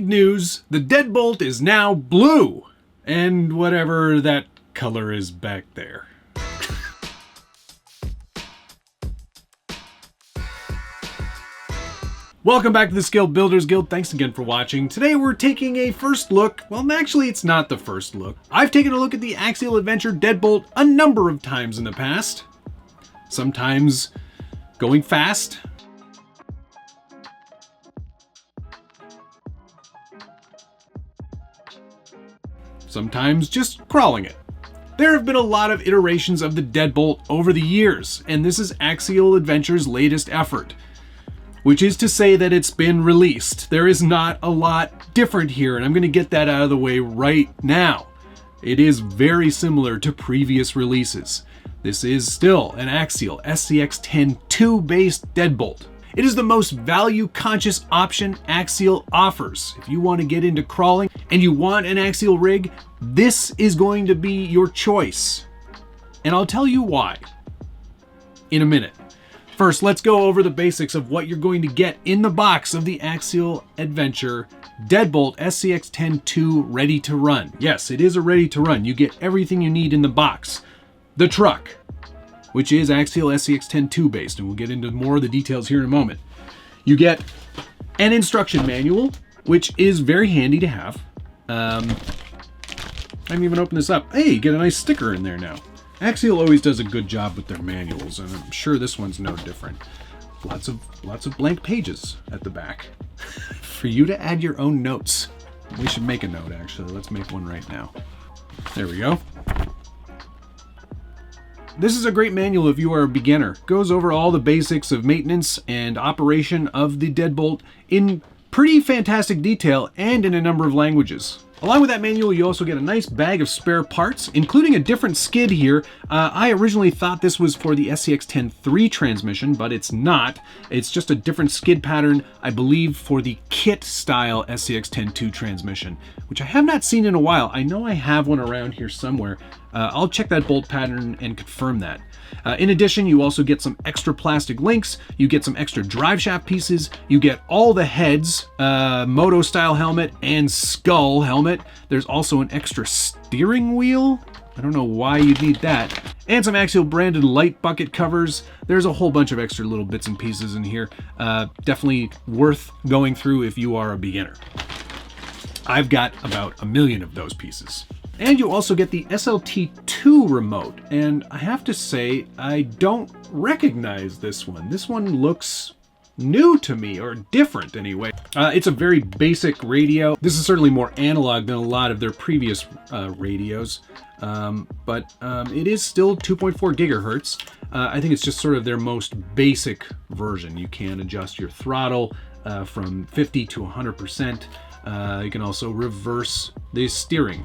Big news, the Deadbolt is now blue. And whatever that color is back there. Welcome back to the Skilled Builders Guild. Thanks again for watching. Today we're taking a first look. Well, actually it's not the first look. I've taken a look at the Axial Adventure Deadbolt a number of times in the past. Sometimes going fast. Sometimes just crawling it. There have been a lot of iterations of the Deadbolt over the years, and this is Axial Adventure's latest effort. Which is to say that it's been released. There is not a lot different here, and I'm going to get that out of the way right now. It is very similar to previous releases. This is still an Axial SCX10II based Deadbolt. It is the most value-conscious option Axial offers. If you want to get into crawling and you want an Axial rig, this is going to be your choice. And I'll tell you why in a minute. First, let's go over the basics of what you're going to get in the box of the Axial Adventure Deadbolt SCX10II Ready to Run. Yes, it is a ready to run. You get everything you need in the box. The truck, which is Axial SCX10II based, and we'll get into more of the details here in a moment. You get an instruction manual, which is very handy to have. I haven't even opened this up. Hey, you get a nice sticker in there now. Axial always does a good job with their manuals, and I'm sure this one's no different. Lots of blank pages at the back for you to add your own notes. We should make a note, actually. Let's make one right now. There we go. This is a great manual if you are a beginner. It goes over all the basics of maintenance and operation of the Deadbolt in pretty fantastic detail and in a number of languages. Along with that manual, you also get a nice bag of spare parts, including a different skid here. I originally thought this was for the SCX10III transmission, but it's not. It's just a different skid pattern, I believe, for the kit-style SCX10II transmission, which I have not seen in a while. I know I have one around here somewhere. I'll check that bolt pattern and confirm that. In addition, you also get some extra plastic links, you get some extra drive shaft pieces, you get all the heads, moto style helmet and skull helmet. There's also an extra steering wheel. I don't know why you'd need that. And some Axial branded light bucket covers. There's a whole bunch of extra little bits and pieces in here. Definitely worth going through if you are a beginner. I've got about 1 million of those pieces. And you also get the SLT2 remote, and I have to say, I don't recognize this one. This one looks new to me, or different anyway. It's a very basic radio. This is certainly more analog than a lot of their previous radios, but it is still 2.4 gigahertz. I think it's just sort of their most basic version. You can adjust your throttle from 50 to 100%. You can also reverse the steering.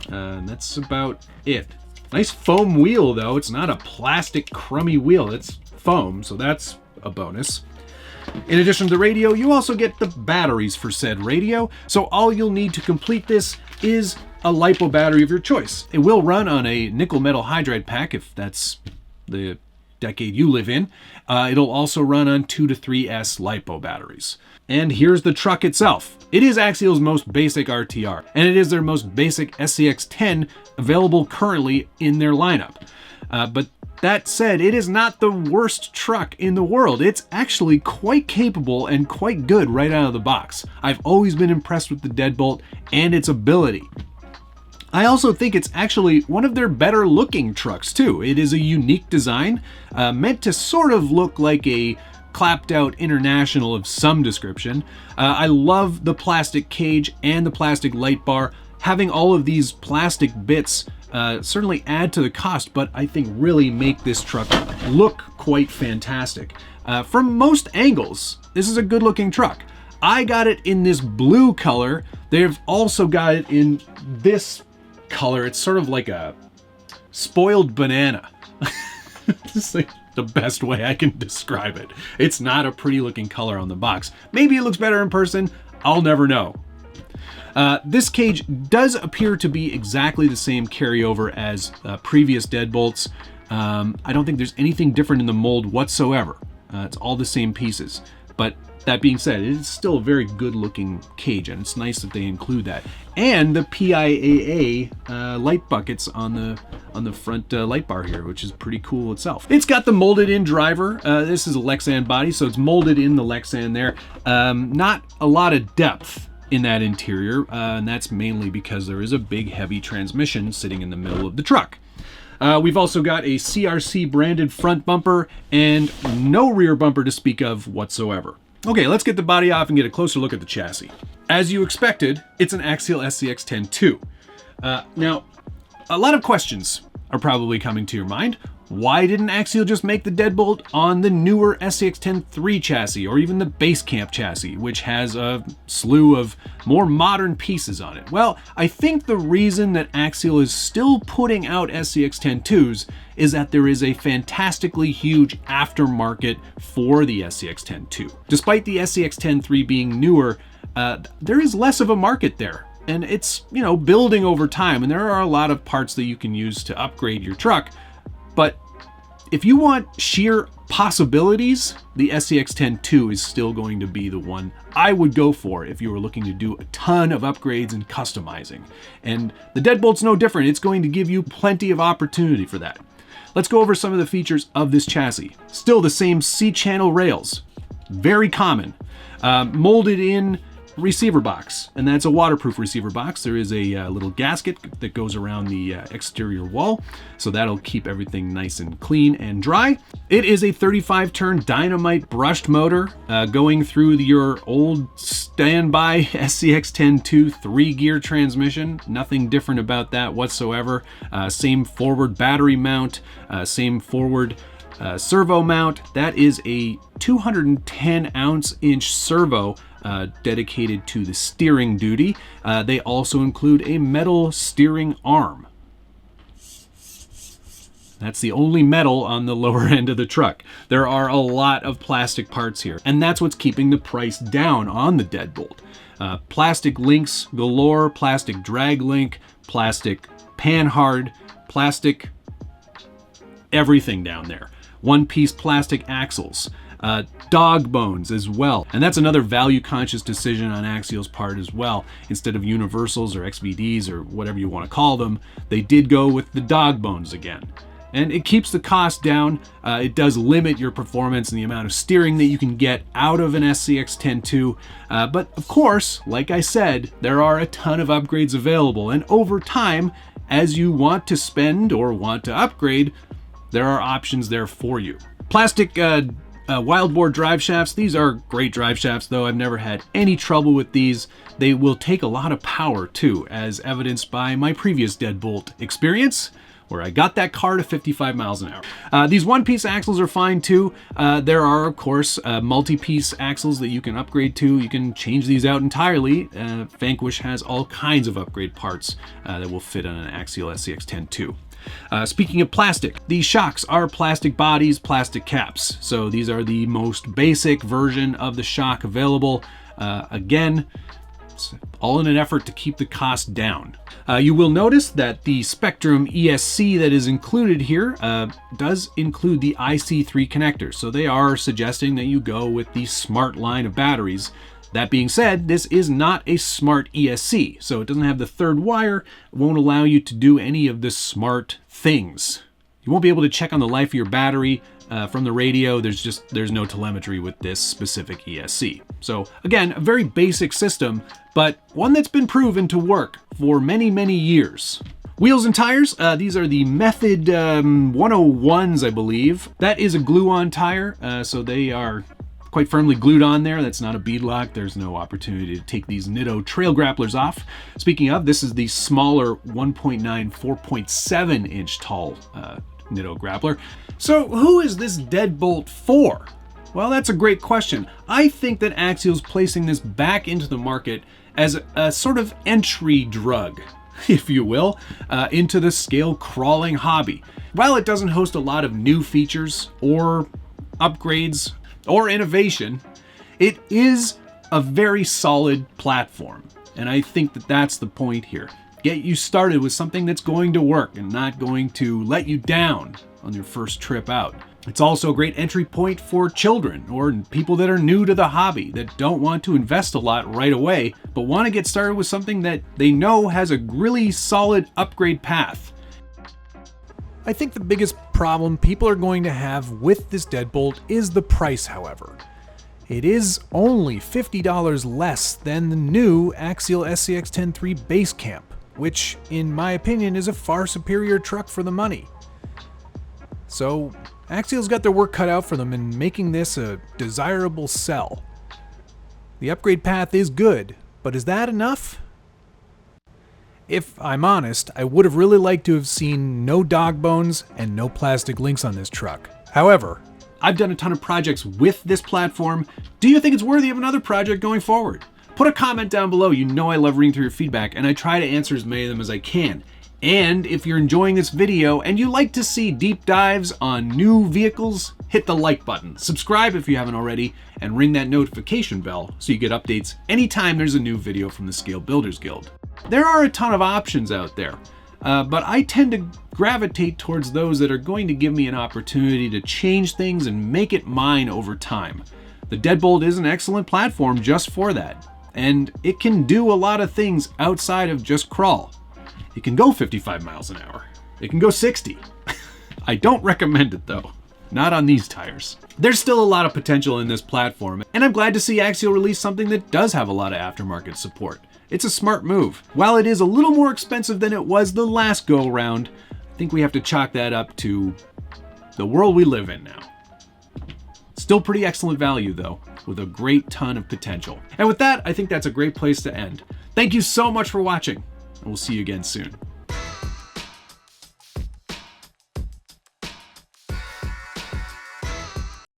And that's about it. Nice foam wheel though. It's not a plastic crummy wheel, it's foam, so that's a bonus. In addition to the radio, you also get the batteries for said radio, so all you'll need to complete this is a LiPo battery of your choice. It will run on a nickel metal hydride pack if that's the decade you live in. It'll also run on 2 to 3S LiPo batteries. And here's the truck itself. It is Axial's most basic RTR, and it is their most basic SCX10 available currently in their lineup. But that said, it is not the worst truck in the world. It's actually quite capable and quite good right out of the box. I've always been impressed with the Deadbolt and its ability. I also think it's actually one of their better looking trucks too. It is a unique design, meant to sort of look like a clapped out International of some description. I love the plastic cage and the plastic light bar. Having all of these plastic bits certainly add to the cost, but I think really make this truck look quite fantastic. From most angles, this is a good looking truck. I got it in this blue color. They've also got it in this color. It's sort of like a spoiled banana. It's like the best way I can describe it. It's not a pretty looking color on the box. Maybe it looks better in person. I'll never know. This cage does appear to be exactly the same carryover as previous Deadbolts. I don't think there's anything different in the mold whatsoever. It's all the same pieces. But That being said, it is still a very good looking cage, and it's nice that they include that. And the PIAA light buckets on the front light bar here, which is pretty cool itself. It's got the molded in driver. This is a Lexan body, so it's molded in the Lexan there. Not a lot of depth in that interior, and that's mainly because there is a big heavy transmission sitting in the middle of the truck. We've also got a CRC branded front bumper and no rear bumper to speak of whatsoever. Okay, let's get the body off and get a closer look at the chassis. As you expected, it's an Axial SCX10II. Now, a lot of questions are probably coming to your mind. Why didn't Axial just make the Deadbolt on the newer SCX10III chassis, or even the Base Camp chassis, which has a slew of more modern pieces on it? Well, I think the reason that Axial is still putting out SCX10IIs is that there is a fantastically huge aftermarket for the SCX10II. Despite the SCX10III being newer, there is less of a market there. And it's, building over time, and there are a lot of parts that you can use to upgrade your truck. But if you want sheer possibilities, the SCX10II is still going to be the one I would go for if you were looking to do a ton of upgrades and customizing. And the Deadbolt's no different. It's going to give you plenty of opportunity for that. Let's go over some of the features of this chassis. Still the same C-channel rails, very common. Molded in receiver box, and that's a waterproof receiver box. There is a little gasket that goes around the exterior wall, so that'll keep everything nice and clean and dry. It is a 35-turn dynamite brushed motor going through your old standby SCX10II 3-gear transmission. Nothing different about that whatsoever. Same forward battery mount, same forward servo mount. That is a 210-ounce servo dedicated to the steering duty. They also include a metal steering arm. That's the only metal on the lower end of the truck. There are a lot of plastic parts here, and that's what's keeping the price down on the Deadbolt. Plastic links galore, plastic drag link, plastic panhard, plastic everything down there. One-piece plastic axles. Dog bones as well. And that's another value-conscious decision on Axial's part as well. Instead of universals or XVDs or whatever you want to call them, they did go with the dog bones again. And it keeps the cost down. It does limit your performance and the amount of steering that you can get out of an SCX10II. But of course, like I said, there are a ton of upgrades available. And over time, as you want to spend or want to upgrade, there are options there for you. Plastic wild bore drive shafts. These are great drive shafts, though. I've never had any trouble with these. They will take a lot of power too, as evidenced by my previous Deadbolt experience, where I got that car to 55 miles an hour. These one-piece axles are fine too. There are, of course, multi-piece axles that you can upgrade to. You can change these out entirely. Vanquish has all kinds of upgrade parts that will fit on an Axial SCX10II. Speaking of plastic, these shocks are plastic bodies, plastic caps. So these are the most basic version of the shock available. Again, all in an effort to keep the cost down. You will notice that the Spectrum ESC that is included here does include the IC3 connector. So they are suggesting that you go with the smart line of batteries. That being said, this is not a smart ESC, so it doesn't have the third wire. It won't allow you to do any of the smart things. You won't be able to check on the life of your battery from the radio. There's no telemetry with this specific ESC. So again, a very basic system, but one that's been proven to work for many, many years. Wheels and tires, these are the Method 101s, I believe. That is a glue-on tire, so they are quite firmly glued on there. That's not a bead lock. There's no opportunity to take these Nitto trail grapplers off. Speaking of, this is the smaller 1.9, 4.7 inch tall Nitto grappler. So who is this Deadbolt for? Well, that's a great question. I think that Axial's placing this back into the market as a sort of entry drug, if you will, into the scale crawling hobby. While it doesn't host a lot of new features or upgrades or innovation, it is a very solid platform. And I think that that's the point here. Get you started with something that's going to work and not going to let you down on your first trip out. It's also a great entry point for children or people that are new to the hobby that don't want to invest a lot right away, but want to get started with something that they know has a really solid upgrade path. I think the biggest problem people are going to have with this deadbolt is the price, however. It is only $50 less than the new Axial SCX10III Base Camp, which, in my opinion, is a far superior truck for the money. So, Axial's got their work cut out for them in making this a desirable sell. The upgrade path is good, but is that enough? If I'm honest, I would have really liked to have seen no dog bones and no plastic links on this truck. However, I've done a ton of projects with this platform. Do you think it's worthy of another project going forward? Put a comment down below. You know I love reading through your feedback, and I try to answer as many of them as I can. And if you're enjoying this video and you like to see deep dives on new vehicles, hit the like button, subscribe if you haven't already, and ring that notification bell so you get updates anytime there's a new video from the Scale Builders Guild. There are a ton of options out there, but I tend to gravitate towards those that are going to give me an opportunity to change things and make it mine over time. The Deadbolt is an excellent platform just for that, and it can do a lot of things outside of just crawl. It can go 55 miles an hour. It can go 60. I don't recommend it though. Not on these tires. There's still a lot of potential in this platform, and I'm glad to see Axial release something that does have a lot of aftermarket support. It's a smart move. While it is a little more expensive than it was the last go around, I think we have to chalk that up to the world we live in now. Still pretty excellent value though, with a great ton of potential. And with that, I think that's a great place to end. Thank you so much for watching, and we'll see you again soon.